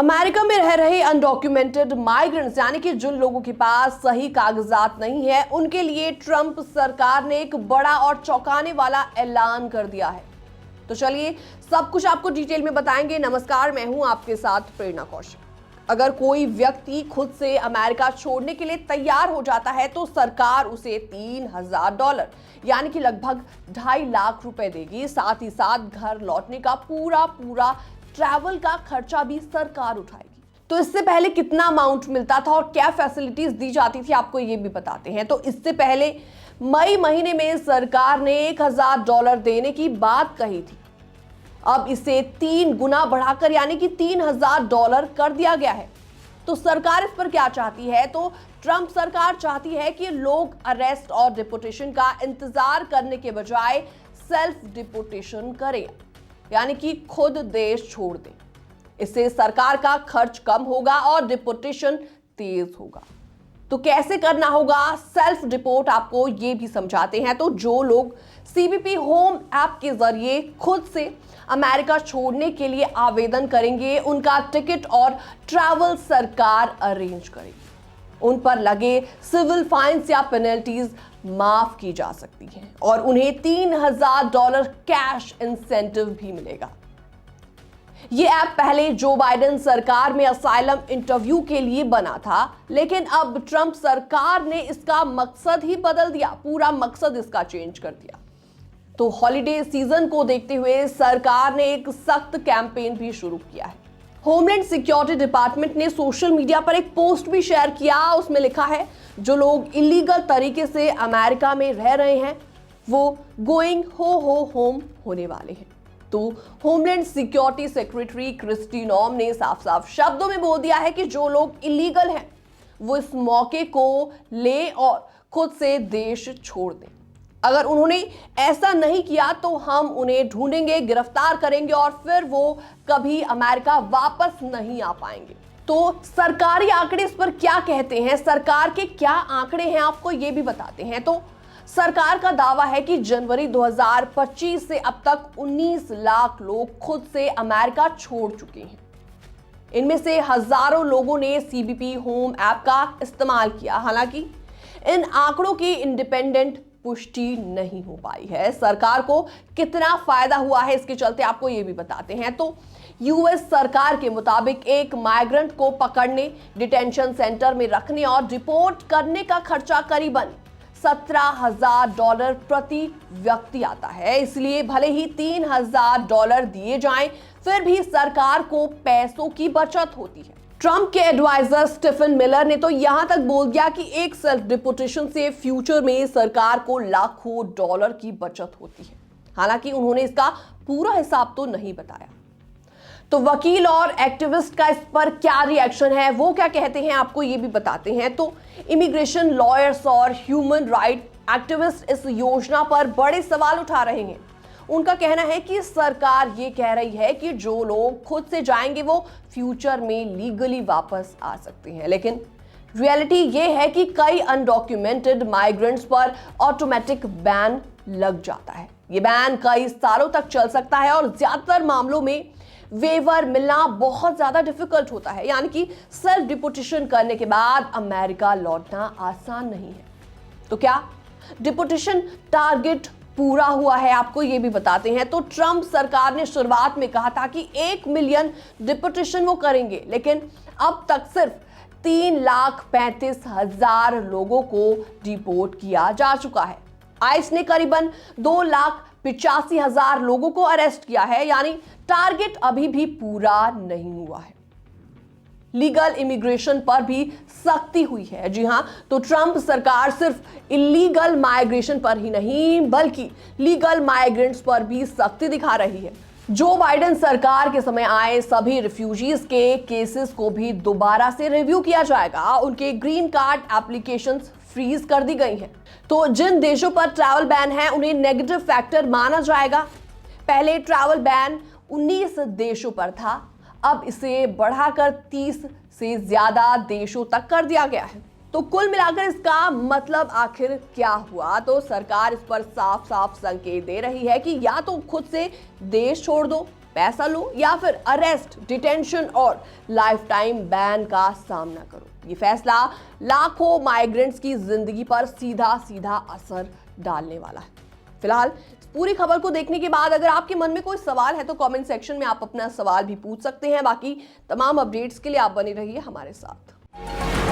America में रह रहे अनडॉक्यूमेंटेड माइग्रेंट्स यानी कि जिन लोगों के पास सही कागजात नहीं है, उनके लिए ट्रंप सरकार ने एक बड़ा और चौंकाने वाला ऐलान कर दिया है। तो चलिए सब कुछ आपको डिटेल में बताएंगे। नमस्कार, मैं हूं आपके साथ प्रेरणा कौशिक। अगर कोई व्यक्ति खुद से अमेरिका छोड़ने के लिए तैयार हो जाता है तो सरकार उसे $3000 यानी कि लगभग 2.5 लाख रुपए देगी। साथ ही साथ घर लौटने का पूरा ट्रैवल का खर्चा भी सरकार उठाएगी। तो इससे पहले कितना अमाउंट मिलता था और क्या फैसिलिटीज दी जाती थी, आपको ये भी बताते हैं। तो इससे पहले मई महीने में सरकार ने $1000 देने की बात कही थी। अब इसे 3 गुना बढ़ाकर यानी कि $3000 कर दिया गया है। तो सरकार इस पर क्या चाहती है? तो ट्रंप सरकार चाहती है कि लोग अरेस्ट और डिपोटेशन का इंतजार करने के बजाय सेल्फ डिपोटेशन करें, यानी कि खुद देश छोड़ दें। इससे सरकार का खर्च कम होगा और डिपोटेशन तेज होगा। तो कैसे करना होगा सेल्फ डिपोर्ट, आपको ये भी समझाते हैं। तो जो लोग सीबीपी होम ऐप के जरिए खुद से अमेरिका छोड़ने के लिए आवेदन करेंगे, उनका टिकट और ट्रैवल सरकार अरेंज करेगी। उन पर लगे सिविल फाइन्स या पेनल्टीज माफ की जा सकती हैं और उन्हें $3000 कैश इंसेंटिव भी मिलेगा। ये ऐप पहले जो बाइडेन सरकार में असाइलम इंटरव्यू के लिए बना था, लेकिन अब ट्रंप सरकार ने इसका मकसद ही बदल दिया। पूरा मकसद इसका चेंज कर दिया। तो हॉलिडे सीजन को देखते हुए सरकार ने एक सख्त कैंपेन भी शुरू किया है। होमलैंड सिक्योरिटी डिपार्टमेंट ने सोशल मीडिया पर एक पोस्ट भी शेयर किया। उसमें लिखा है, जो लोग इलीगल तरीके से अमेरिका में रह रहे हैं वो गोइंग होम होने वाले हैं। तो होमलैंड सिक्योरिटी सेक्रेटरी क्रिस्टी नॉम ने साफ साफ शब्दों में बोल दिया है कि जो लोग इलीगल हैं वो इस मौके को ले और खुद से देश छोड़ दें। अगर उन्होंने ऐसा नहीं किया तो हम उन्हें ढूंढेंगे, गिरफ्तार करेंगे और फिर वो कभी अमेरिका वापस नहीं आ पाएंगे। तो सरकारी आंकड़े इस पर क्या कहते हैं, सरकार के क्या आंकड़े हैं, आपको ये भी बताते हैं। तो सरकार का दावा है कि जनवरी 2025 से अब तक 19 लाख लोग खुद से अमेरिका छोड़ चुके हैं। इनमें से हजारों लोगों ने सीबीपी होम ऐप का इस्तेमाल किया। हालांकि इन आंकड़ों की इंडिपेंडेंट पुष्टि नहीं हो पाई है। सरकार को कितना फायदा हुआ है इसके चलते आपको ये भी बताते हैं। तो यूएस सरकार के मुताबिक एक माइग्रेंट को पकड़ने, डिटेंशन सेंटर में रखने और रिपोर्ट करने का खर्चा करीबन $17,000 प्रति व्यक्ति आता है। इसलिए भले ही $3000 दिए जाएं, फिर भी सरकार को पैसों की बचत होती है। ट्रंप के एडवाइजर स्टीफन मिलर ने तो यहां तक बोल दिया कि एक सेल्फ डिपोटेशन से फ्यूचर में सरकार को लाखों डॉलर की बचत होती है। हालांकि उन्होंने इसका पूरा हिसाब तो नहीं बताया। तो वकील और एक्टिविस्ट का इस पर क्या रिएक्शन है, वो क्या कहते हैं, आपको ये भी बताते हैं। तो इमिग्रेशन लॉयर्स और ह्यूमन राइट एक्टिविस्ट इस योजना पर बड़े सवाल उठा रहे हैं। उनका कहना है कि सरकार ये कह रही है कि जो लोग खुद से जाएंगे वो फ्यूचर में लीगली वापस आ सकते हैं, लेकिन रियलिटी ये है कि कई अनडॉक्यूमेंटेड माइग्रेंट्स पर ऑटोमेटिक बैन लग जाता है। ये बैन कई सालों तक चल सकता है और ज्यादातर मामलों में वेवर मिलना बहुत ज्यादा डिफिकल्ट होता है, यानी कि सेल्फ डिपोटेशन करने के बाद अमेरिका लौटना आसान नहीं है। तो क्या डिपोटेशन टारगेट पूरा हुआ है, आपको ये भी बताते हैं। तो ट्रंप सरकार ने शुरुआत में कहा था कि 1 मिलियन डिपोटेशन वो करेंगे, लेकिन अब तक सिर्फ 3,35,000 लोगों को डिपोर्ट किया जा चुका है। आइस ने करीबन 2,85,000 लोगों को अरेस्ट किया है, यानी टारगेट अभी भी पूरा नहीं हुआ है। लीगल इमिग्रेशन पर भी सख्ती हुई है। जी हां, तो ट्रंप सरकार सिर्फ इलीगल माइग्रेशन पर ही नहीं बल्कि लीगल माइग्रेंट्स पर भी सख्ती दिखा रही है। जो बाइडेन सरकार के समय आए सभी रिफ्यूजीज के केसेस को भी दोबारा से रिव्यू किया जाएगा। उनके ग्रीन कार्ड एप्लीकेशंस फ्रीज कर दी गई हैं। तो जिन देशों पर ट्रैवल बैन है उन्हें नेगेटिव फैक्टर माना जाएगा। पहले ट्रैवल बैन 19 देशों पर था, अब इसे बढ़ाकर 30 से ज्यादा देशों तक कर दिया गया है। तो कुल मिलाकर इसका मतलब आखिर क्या हुआ? तो सरकार इस पर साफ साफ संकेत दे रही है कि या तो खुद से देश छोड़ दो पैसा लो या फिर अरेस्ट, डिटेंशन और लाइफ टाइम बैन का सामना करो। ये फैसला लाखों माइग्रेंट्स की जिंदगी पर सीधा सीधा असर डालने वाला है। फिलहाल पूरी खबर को देखने के बाद अगर आपके मन में कोई सवाल है तो कमेंट सेक्शन में आप अपना सवाल भी पूछ सकते हैं। बाकी तमाम अपडेट्स के लिए आप बने रहिए हमारे साथ।